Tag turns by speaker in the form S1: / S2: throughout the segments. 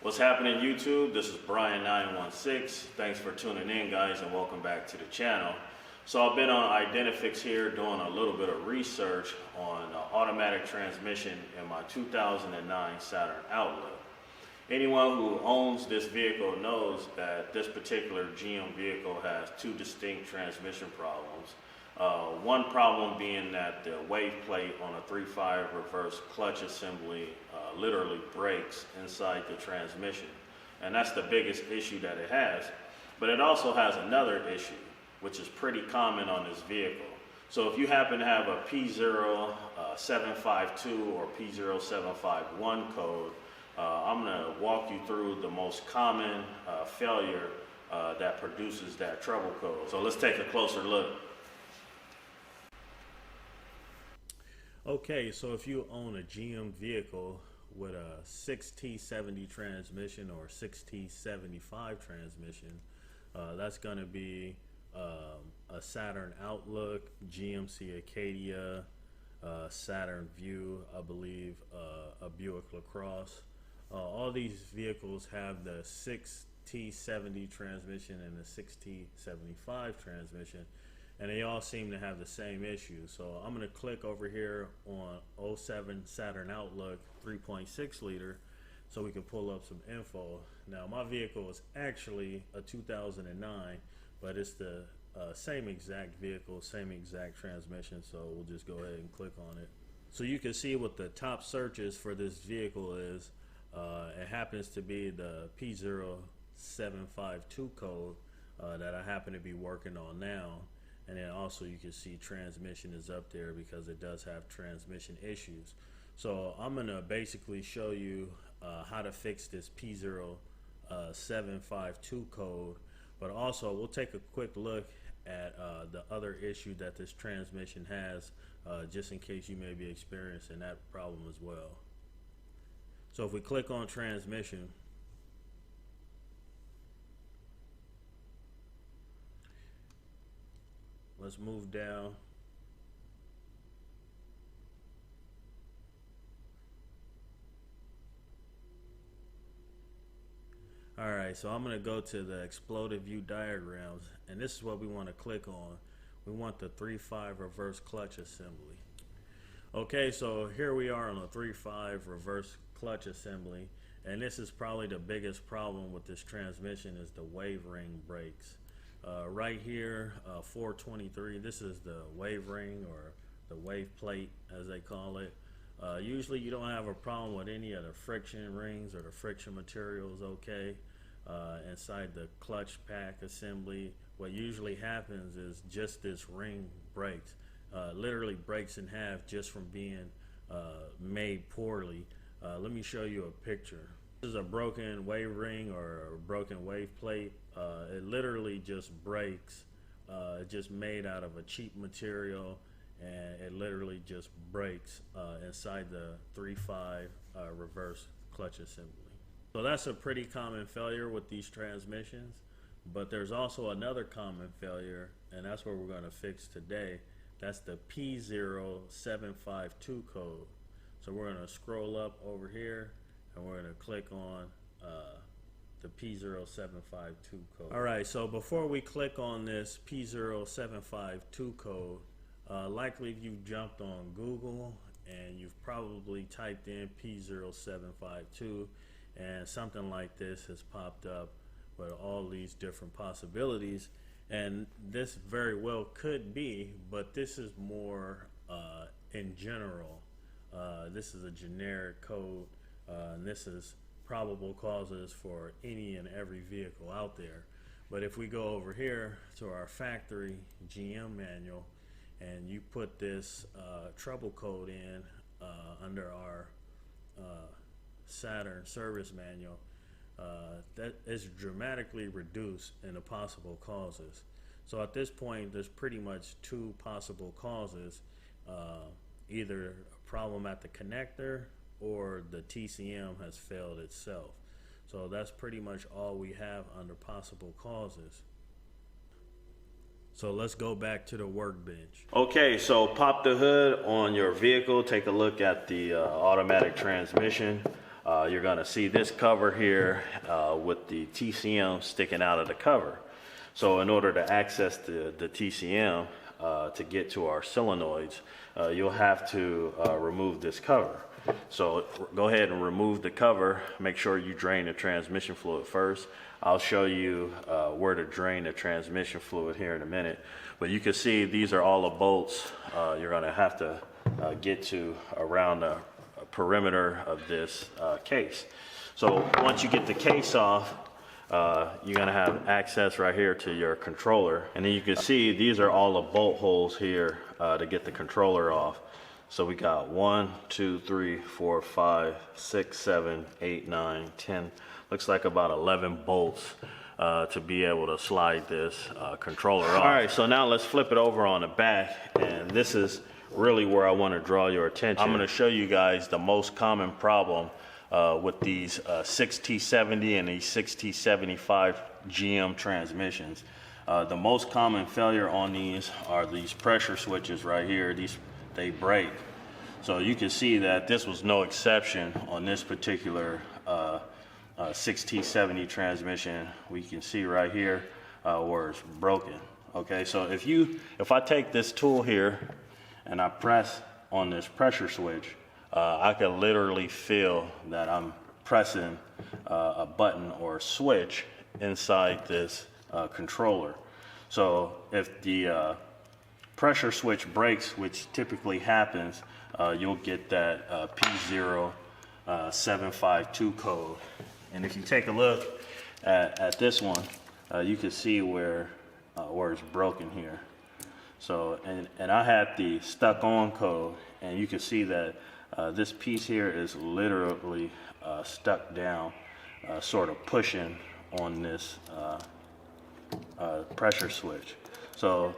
S1: What's happening, YouTube? This is Brian916. Thanks for tuning in, guys, and welcome back to the channel. So I've been on Identifix here doing a little bit of research on automatic transmission in my 2009 Saturn Outlook. Anyone who owns this vehicle knows that this particular GM vehicle has two distinct transmission problems. One problem being that the wave plate on a 3.5 reverse clutch assembly literally breaks inside the transmission. And that's the biggest issue that it has. But it also has another issue, which is pretty common on this vehicle. So if you happen to have a P0752 or P0751 code, I'm going to walk you through the most common failure that produces that trouble code. So let's take a closer look. Okay, so if you own a GM vehicle with a 6T70 transmission or 6T75 transmission, that's going to be a Saturn Outlook, GMC Acadia, Saturn View, I believe, a Buick LaCrosse. All these vehicles have the 6T70 transmission and the 6T75 transmission, and they all seem to have the same issue. So I'm going to click over here on 07 Saturn Outlook 3.6 liter so we can pull up some info. Now my vehicle is actually a 2009, but it's the same exact vehicle, same exact transmission, so we'll just go ahead and click on it. So you can see what the top searches for this vehicle is. It happens to be the P0752 code that I happen to be working on now. And then also you can see transmission is up there because it does have transmission issues. So I'm going to basically show you how to fix this P0752 code, but also we'll take a quick look at the other issue that this transmission has, just in case you may be experiencing that problem as well. So if we click on transmission, let's move down. Alright, so I'm going to go to the exploded view diagrams, and this is what we want to click on. We want the 3.5 reverse clutch assembly. Okay, so here we are on a 3.5 reverse clutch assembly, and this is probably the biggest problem with this transmission is the wave ring brakes. Right here, 423, this is the wave ring or the wave plate as they call it. Usually you don't have a problem with any of the friction rings or the friction materials, okay? Inside the clutch pack assembly, what usually happens is just this ring breaks. Literally breaks in half just from being made poorly. Let me show you a picture. This is a broken wave ring or a broken wave plate. It literally just breaks. It's just made out of a cheap material, and it literally just breaks inside the 3.5 reverse clutch assembly. So that's a pretty common failure with these transmissions, but there's also another common failure, and that's what we're going to fix today. That's the P0752 code. So we're going to scroll up over here, and we're going to click on the P0752 code. Alright, so before we click on this P0752 code, likely you've jumped on Google and you've probably typed in P0752, and something like this has popped up with all these different possibilities. And this very well could be, but this is more in general. This is a generic code, and this is probable causes for any and every vehicle out there. But if we go over here to our factory GM manual and you put this trouble code in under our Saturn service manual, that is dramatically reduced in the possible causes. So at this point there's pretty much two possible causes, either a problem at the connector or the TCM has failed itself. So that's pretty much all we have under possible causes. So let's go back to the workbench. Okay, so pop the hood on your vehicle, take a look at the automatic transmission. you're going to see this cover here with the TCM sticking out of the cover. So in order to access the TCM to get to our solenoids, you'll have to remove this cover. So go ahead and remove the cover. Make sure you drain the transmission fluid first. I'll show you where to drain the transmission fluid here in a minute. But you can see these are all the bolts you're going to have to get to around the perimeter of this case. So once you get the case off, you're going to have access right here to your controller. And then you can see these are all the bolt holes here to get the controller off. So we got 1, 2, 3, 4, 5, 6, 7, 8, 9, 10. Looks like about 11 bolts to be able to slide this controller off. All right, so now let's flip it over on the back. And this is really where I want to draw your attention. I'm going to show you guys the most common problem with these 6T70 and these 6T75 GM transmissions. The most common failure on these are these pressure switches right here. They break. So you can see that this was no exception on this particular 6T70 transmission. We can see right here where it's broken. Okay, so if I take this tool here and I press on this pressure switch, I can literally feel that I'm pressing a button or a switch inside this controller. So if the pressure switch breaks, which typically happens, you'll get that P0752 code. And if you take a look at this one, you can see where it's broken here. So, and I had the stuck on code, and you can see that this piece here is literally stuck down, sort of pushing on this pressure switch. So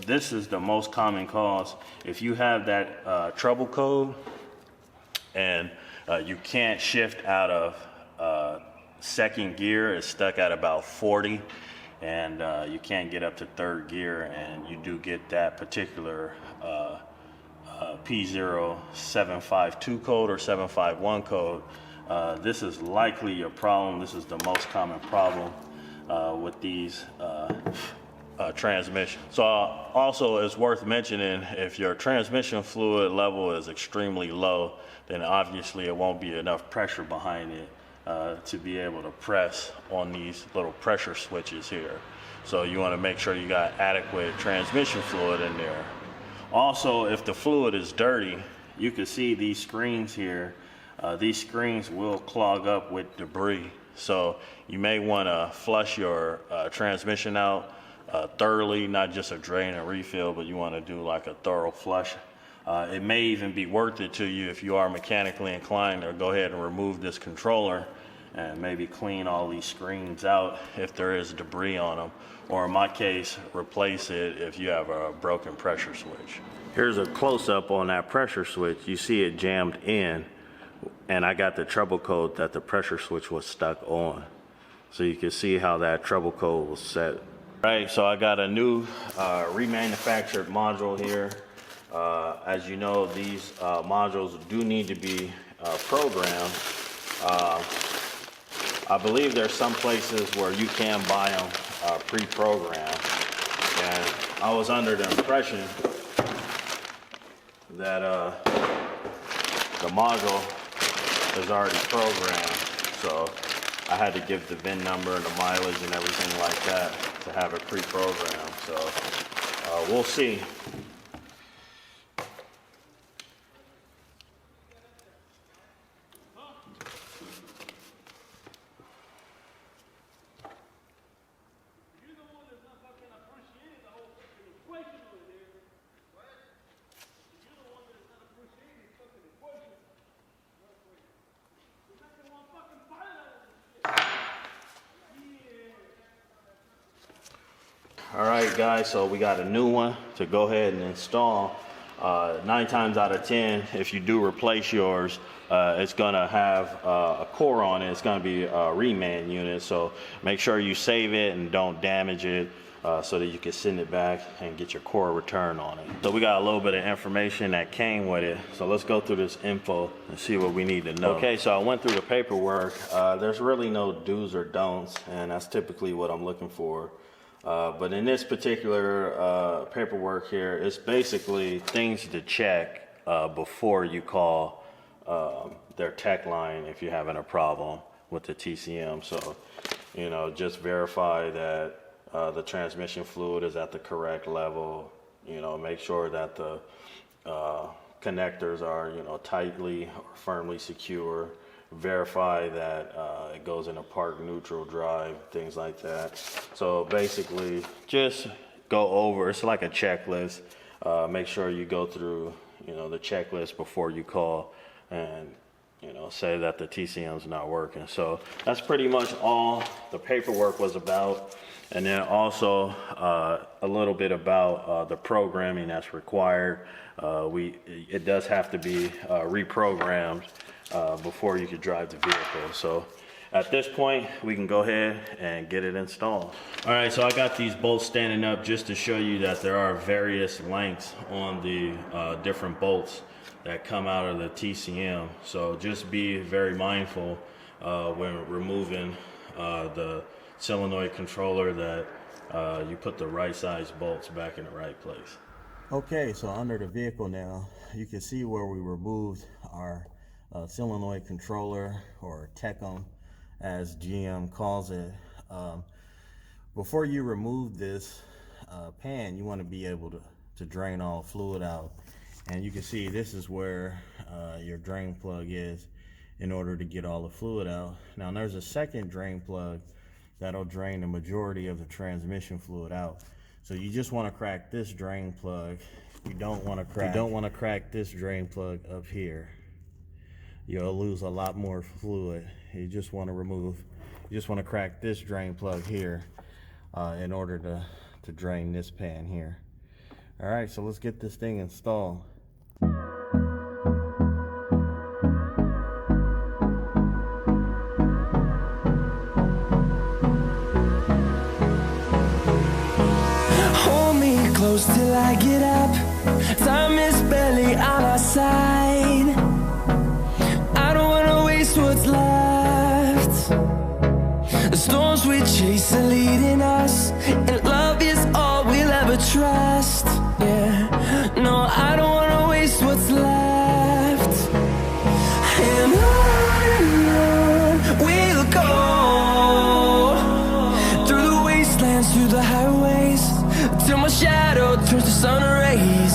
S1: this is the most common cause. If you have that trouble code and you can't shift out of second gear, it's stuck at about 40, and you can't get up to third gear, and you do get that particular P0752 code or 751 code, this is likely your problem. This is the most common problem with these transmission. So also it's worth mentioning, if your transmission fluid level is extremely low, then obviously it won't be enough pressure behind it to be able to press on these little pressure switches here. So you want to make sure you got adequate transmission fluid in there. Also, if the fluid is dirty, you can see these screens here. These screens will clog up with debris. So you may want to flush your transmission out thoroughly, not just a drain and refill, but you want to do like a thorough flush. It may even be worth it to you, if you are mechanically inclined, to go ahead and remove this controller and maybe clean all these screens out if there is debris on them, or in my case, replace it if you have a broken pressure switch. Here's a close-up on that pressure switch. You see it jammed in, and I got the trouble code that the pressure switch was stuck on. So you can see how that trouble code was set. Right, so I got a new remanufactured module here. As you know, these modules do need to be programmed. I believe there's some places where you can buy them pre-programmed, and I was under the impression that the module is already programmed, so I had to give the VIN number and the mileage and everything like that to have it pre-programmed. So we'll see. All right, guys, so we got a new one to go ahead and install. 9 times out of 10, if you do replace yours, it's gonna have a core on it. It's gonna be a reman unit, so make sure you save it and don't damage it. so that you can send it back and get your core return on it. So we got a little bit of information that came with it. So let's go through this info and see what we need to know. Okay, so I went through the paperwork. There's really no do's or don'ts, and that's typically what I'm looking for. But in this particular paperwork here, it's basically things to check before you call their tech line if you're having a problem with the TCM. So, you know, just verify that the transmission fluid is at the correct level. You know, make sure that the connectors are, you know, tightly or firmly secure. Verify that it goes in a park neutral drive, things like that. So basically, just go over. It's like a checklist. Make sure you go through, you know, the checklist before you call and, you know, say that the TCM's not working. So that's pretty much all the paperwork was about. And then also a little bit about the programming that's required. It does have to be reprogrammed before you could drive the vehicle. So at this point, we can go ahead and get it installed. All right, so I got these bolts standing up just to show you that there are various lengths on the different bolts that come out of the TCM. So just be very mindful when removing the solenoid controller that you put the right size bolts back in the right place. Okay, so under the vehicle now, you can see where we removed our solenoid controller, or TECM as GM calls it. Before you remove this pan, you want to be able to drain all fluid out. And you can see this is where your drain plug is in order to get all the fluid out. Now there's a second drain plug that'll drain the majority of the transmission fluid out. So you just want to crack this drain plug. You don't want to crack this drain plug up here. You'll lose a lot more fluid. You just want to crack this drain plug here in order to drain this pan here. All right, so let's get this thing installed.
S2: Hold me close till I get up. Time is barely on our side. I don't wanna waste what's left. The storms we chase are leading us, and love is all we'll ever trust. Yeah, no, I don't wanna waste what's left. And on we'll go, through the wastelands, through the highways, till my shadow turns to sun rays.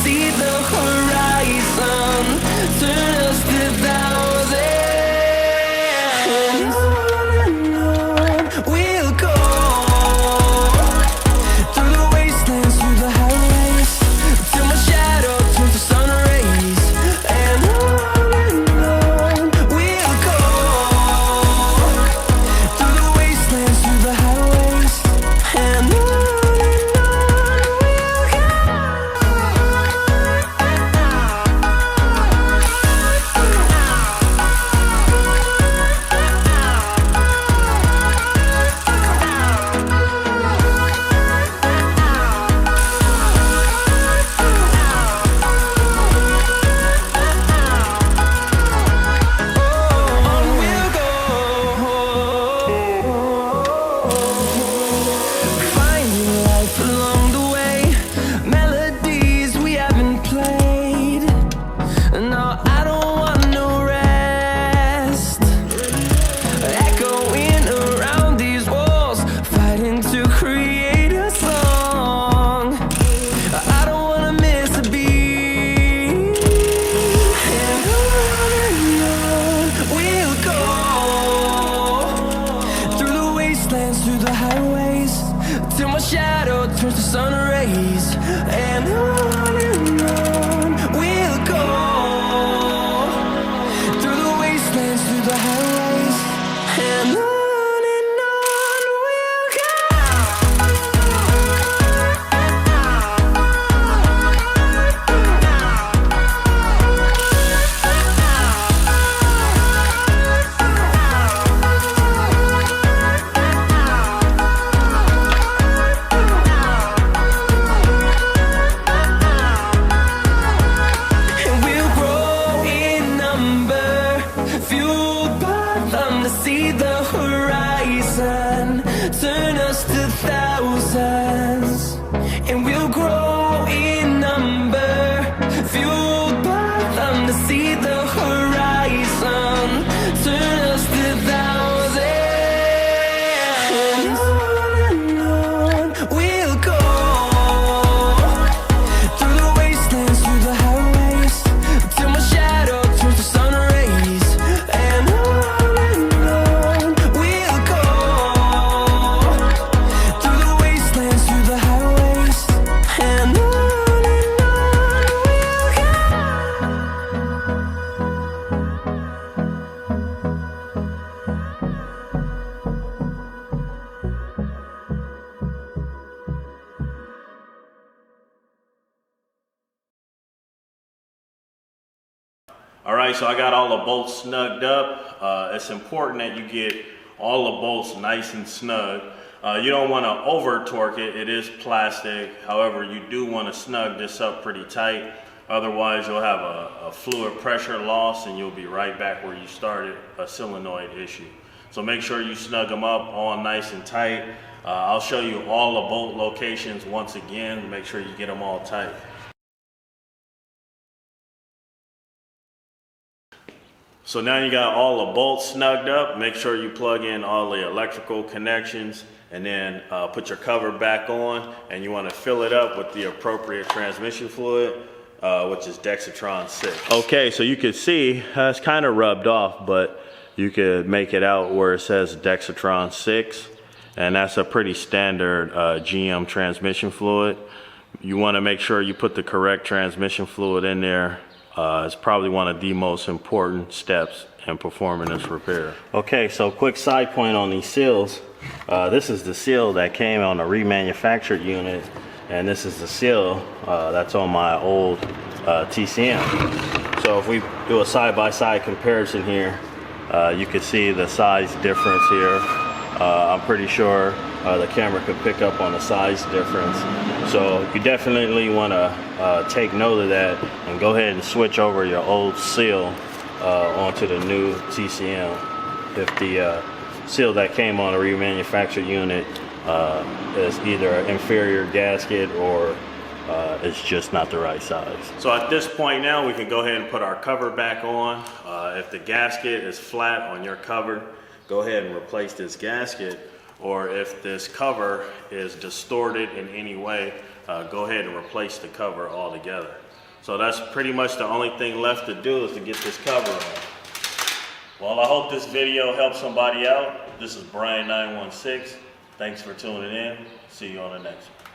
S2: see the horizon, turn us to thousands. On we'll go, through the wastelands, through the highways, till my shadow turns to sun rays. And on we'll go, through the wastelands, through the highways, and on we'll go. Finding life along the way, melodies we haven't played. No, I don't want no rest. Echoing around these walls, fighting to create a song. I don't wanna miss a beat. And on we'll go, through the wastelands, through the highways, till my shadow turns to sun rays. And on we'll go, through the wastelands, through the highways, and on we'll go. And we'll grow in number, fueled by them to see the horizon, turn us to thousands. And we'll grow in number, fueled by them to see the horizon, turn us to thousands. And on we'll go, through the wastelands, through the highways, till my shadow turns to sun rays. And on we'll go, through the wastelands, through the highways, and on we'll go.
S1: All right, so I got all the bolts snugged up. It's important that you get all the bolts nice and snug. You don't want to over torque it. It is plastic. However, you do want to snug this up pretty tight. Otherwise, you'll have a fluid pressure loss and you'll be right back where you started, a solenoid issue. So make sure you snug them up all nice and tight. I'll show you all the bolt locations once again. Make sure you get them all tight. So now you got all the bolts snugged up. Make sure you plug in all the electrical connections and then put your cover back on, and you want to fill it up with the appropriate transmission fluid, which is Dexatron 6. Okay, so you can see it's kind of rubbed off, but you could make it out where it says Dexatron 6, and that's a pretty standard GM transmission fluid. You want to make sure you put the correct transmission fluid in there. It's probably one of the most important steps in performing this repair. Okay, so quick side point on these seals. This is the seal that came on the remanufactured unit, and this is the seal that's on my old TCM. So if we do a side-by-side comparison here, you can see the size difference here. I'm pretty sure the camera could pick up on the size difference. So you definitely want to take note of that and go ahead and switch over your old seal onto the new TCM. If the seal that came on a remanufactured unit is either an inferior gasket or it's just not the right size. So at this point now we can go ahead and put our cover back on. If the gasket is flat on your cover, go ahead and replace this gasket. Or if this cover is distorted in any way, go ahead and replace the cover altogether. So that's pretty much the only thing left to do is to get this cover on. Well, I hope this video helps somebody out. This is Brian 916. Thanks for tuning in. See you on the next one.